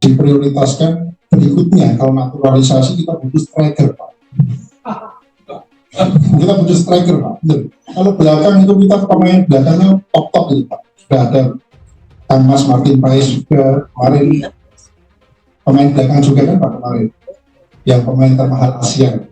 diprioritaskan berikutnya. Kalau naturalisasi kita butuh striker, Pak. Kita butuh striker, Pak. Betul. Kalau belakang itu kita pemain belakangnya top itu, Pak. Sudah ada Kang Mas Martin Paes juga kemarin, pemain belakang juga kan Pak kemarin, yang pemain termahal Asia.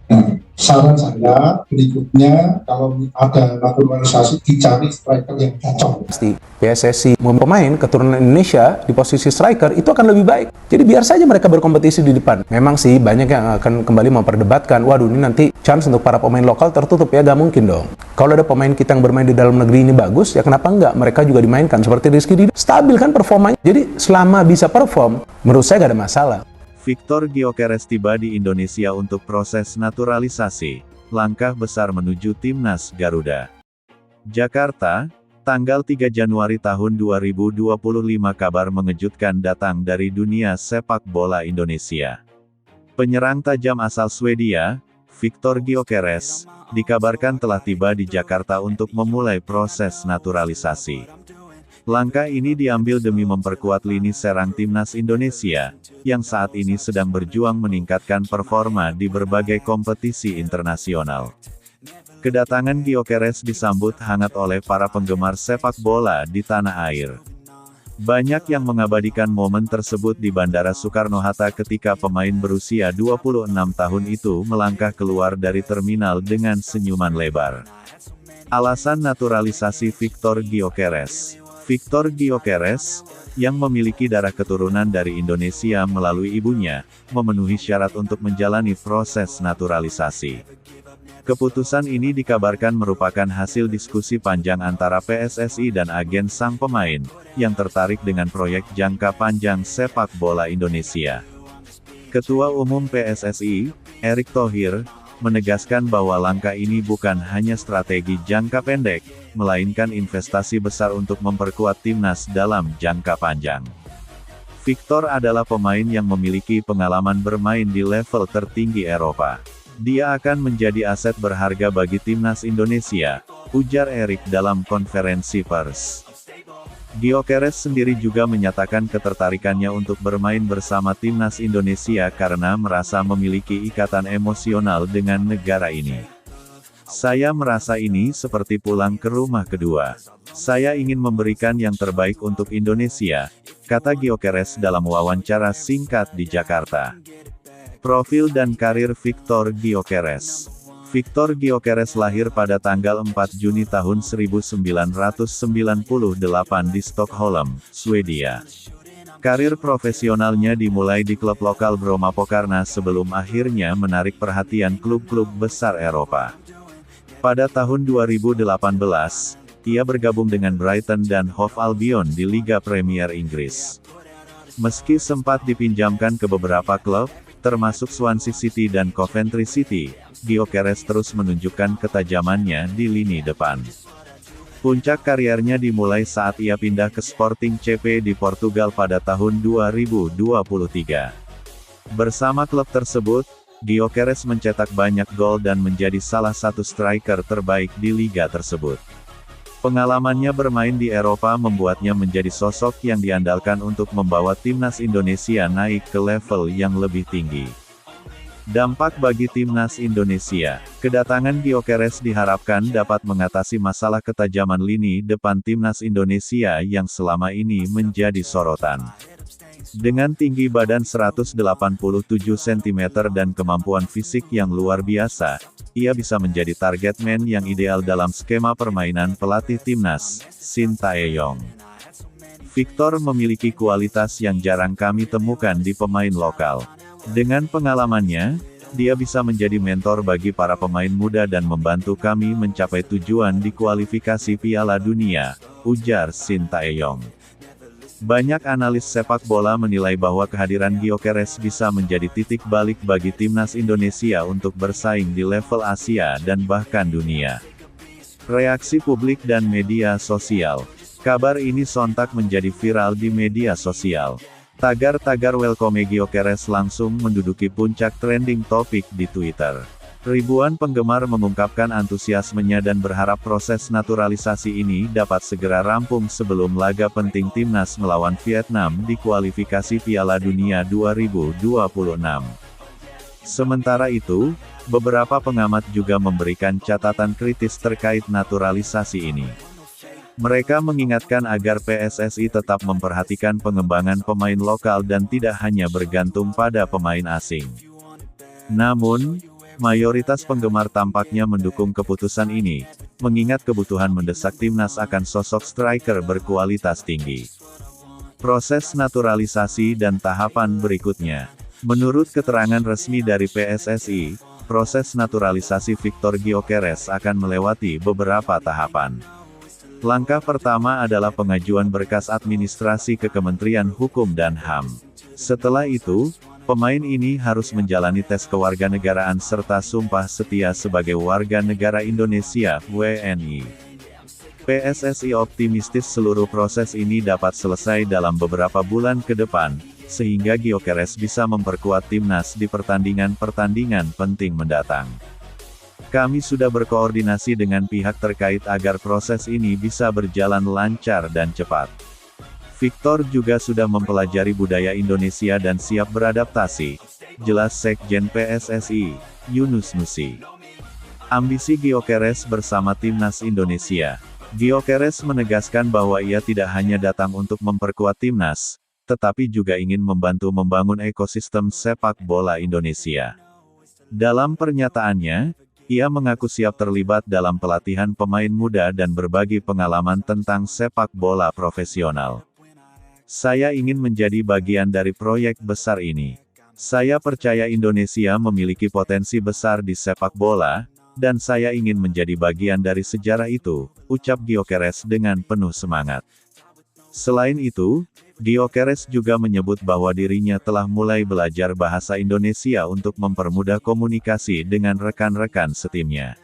Nah, saran saya berikutnya kalau ada naturalisasi dicari striker yang cocok. Pasti PSSI pemain keturunan Indonesia di posisi striker itu akan lebih baik. Jadi biar saja mereka berkompetisi di depan. Memang sih banyak yang akan kembali memperdebatkan, waduh ini nanti chance untuk para pemain lokal tertutup ya, gak mungkin dong. Kalau ada pemain kita yang bermain di dalam negeri ini bagus, ya kenapa enggak mereka juga dimainkan seperti Rizky Ridho. Stabil kan performanya. Jadi selama bisa perform, menurut saya gak ada masalah. Victor Gyökeres tiba di Indonesia untuk proses naturalisasi, langkah besar menuju Timnas Garuda. Jakarta, tanggal 3 Januari tahun 2025. Kabar mengejutkan datang dari dunia sepak bola Indonesia. Penyerang tajam asal Swedia, Victor Gyökeres, dikabarkan telah tiba di Jakarta untuk memulai proses naturalisasi. Langkah ini diambil demi memperkuat lini serang Timnas Indonesia, yang saat ini sedang berjuang meningkatkan performa di berbagai kompetisi internasional. Kedatangan Gyökeres disambut hangat oleh para penggemar sepak bola di tanah air. Banyak yang mengabadikan momen tersebut di Bandara Soekarno-Hatta ketika pemain berusia 26 tahun itu melangkah keluar dari terminal dengan senyuman lebar. Alasan naturalisasi Victor Gyökeres. Victor Gyökeres, yang memiliki darah keturunan dari Indonesia melalui ibunya, memenuhi syarat untuk menjalani proses naturalisasi. Keputusan ini dikabarkan merupakan hasil diskusi panjang antara PSSI dan agen sang pemain, yang tertarik dengan proyek jangka panjang sepak bola Indonesia. Ketua Umum PSSI, Erick Thohir, menegaskan bahwa langkah ini bukan hanya strategi jangka pendek, melainkan investasi besar untuk memperkuat timnas dalam jangka panjang. Victor adalah pemain yang memiliki pengalaman bermain di level tertinggi Eropa. Dia akan menjadi aset berharga bagi timnas Indonesia, ujar Erick dalam konferensi pers. Gyökeres sendiri juga menyatakan ketertarikannya untuk bermain bersama timnas Indonesia karena merasa memiliki ikatan emosional dengan negara ini. Saya merasa ini seperti pulang ke rumah kedua. Saya ingin memberikan yang terbaik untuk Indonesia, kata Gyökeres dalam wawancara singkat di Jakarta. Profil dan karir Victor Gyökeres. Victor Gyökeres lahir pada tanggal 4 Juni tahun 1998 di Stockholm, Swedia. Karir profesionalnya dimulai di klub lokal Brommapojkarna sebelum akhirnya menarik perhatian klub-klub besar Eropa. Pada tahun 2018, ia bergabung dengan Brighton dan Hove Albion di Liga Premier Inggris. Meski sempat dipinjamkan ke beberapa klub, termasuk Swansea City dan Coventry City, Gyökeres terus menunjukkan ketajamannya di lini depan. Puncak karirnya dimulai saat ia pindah ke Sporting CP di Portugal pada tahun 2023. Bersama klub tersebut, Gyökeres mencetak banyak gol dan menjadi salah satu striker terbaik di liga tersebut. Pengalamannya bermain di Eropa membuatnya menjadi sosok yang diandalkan untuk membawa timnas Indonesia naik ke level yang lebih tinggi. Dampak bagi timnas Indonesia. Kedatangan Gyökeres diharapkan dapat mengatasi masalah ketajaman lini depan timnas Indonesia yang selama ini menjadi sorotan. Dengan tinggi badan 187 cm dan kemampuan fisik yang luar biasa, ia bisa menjadi target man yang ideal dalam skema permainan pelatih timnas, Shin Tae-yong. Victor memiliki kualitas yang jarang kami temukan di pemain lokal. Dengan pengalamannya, dia bisa menjadi mentor bagi para pemain muda dan membantu kami mencapai tujuan di kualifikasi Piala Dunia, ujar Shin Tae-yong. Banyak analis sepak bola menilai bahwa kehadiran Gyökeres bisa menjadi titik balik bagi timnas Indonesia untuk bersaing di level Asia dan bahkan dunia. Reaksi publik dan media sosial. Kabar ini sontak menjadi viral di media sosial. Tagar-tagar welcome Gyökeres langsung menduduki puncak trending topik di Twitter. Ribuan penggemar mengungkapkan antusiasmenya dan berharap proses naturalisasi ini dapat segera rampung sebelum laga penting timnas melawan Vietnam di kualifikasi Piala Dunia 2026. Sementara itu, beberapa pengamat juga memberikan catatan kritis terkait naturalisasi ini. Mereka mengingatkan agar PSSI tetap memperhatikan pengembangan pemain lokal dan tidak hanya bergantung pada pemain asing. Namun, mayoritas penggemar tampaknya mendukung keputusan ini, mengingat kebutuhan mendesak timnas akan sosok striker berkualitas tinggi. Proses naturalisasi dan tahapan berikutnya. Menurut keterangan resmi dari PSSI, proses naturalisasi Victor Gyökeres akan melewati beberapa tahapan. Langkah pertama adalah pengajuan berkas administrasi ke Kementerian Hukum dan HAM. Setelah itu, pemain ini harus menjalani tes kewarganegaraan serta sumpah setia sebagai warga negara Indonesia (WNI). PSSI optimistis seluruh proses ini dapat selesai dalam beberapa bulan ke depan, sehingga Gyökeres bisa memperkuat timnas di pertandingan-pertandingan penting mendatang. Kami sudah berkoordinasi dengan pihak terkait agar proses ini bisa berjalan lancar dan cepat. Victor juga sudah mempelajari budaya Indonesia dan siap beradaptasi, jelas Sekjen PSSI, Yunus Nusi. Ambisi Gyökeres bersama timnas Indonesia. Gyökeres menegaskan bahwa ia tidak hanya datang untuk memperkuat timnas, tetapi juga ingin membantu membangun ekosistem sepak bola Indonesia. Dalam pernyataannya, ia mengaku siap terlibat dalam pelatihan pemain muda dan berbagi pengalaman tentang sepak bola profesional. Saya ingin menjadi bagian dari proyek besar ini. Saya percaya Indonesia memiliki potensi besar di sepak bola, dan saya ingin menjadi bagian dari sejarah itu, ucap Gyökeres dengan penuh semangat. Selain itu, Gyökeres juga menyebut bahwa dirinya telah mulai belajar bahasa Indonesia untuk mempermudah komunikasi dengan rekan-rekan setimnya.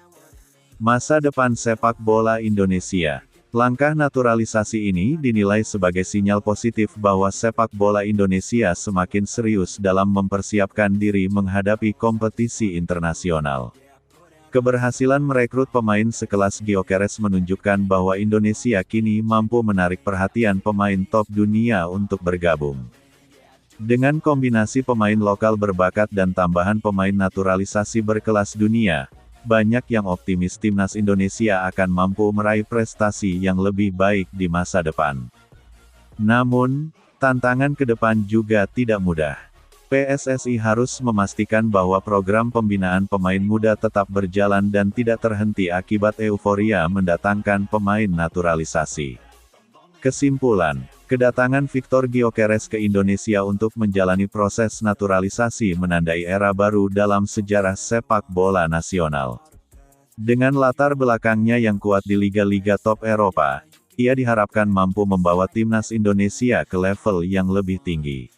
Masa depan sepak bola Indonesia. Langkah naturalisasi ini dinilai sebagai sinyal positif bahwa sepak bola Indonesia semakin serius dalam mempersiapkan diri menghadapi kompetisi internasional. Keberhasilan merekrut pemain sekelas Gyökeres menunjukkan bahwa Indonesia kini mampu menarik perhatian pemain top dunia untuk bergabung. Dengan kombinasi pemain lokal berbakat dan tambahan pemain naturalisasi berkelas dunia, banyak yang optimis timnas Indonesia akan mampu meraih prestasi yang lebih baik di masa depan. Namun, tantangan ke depan juga tidak mudah. PSSI harus memastikan bahwa program pembinaan pemain muda tetap berjalan dan tidak terhenti akibat euforia mendatangkan pemain naturalisasi. Kesimpulan, kedatangan Victor Gyökeres ke Indonesia untuk menjalani proses naturalisasi menandai era baru dalam sejarah sepak bola nasional. Dengan latar belakangnya yang kuat di liga-liga top Eropa, ia diharapkan mampu membawa timnas Indonesia ke level yang lebih tinggi.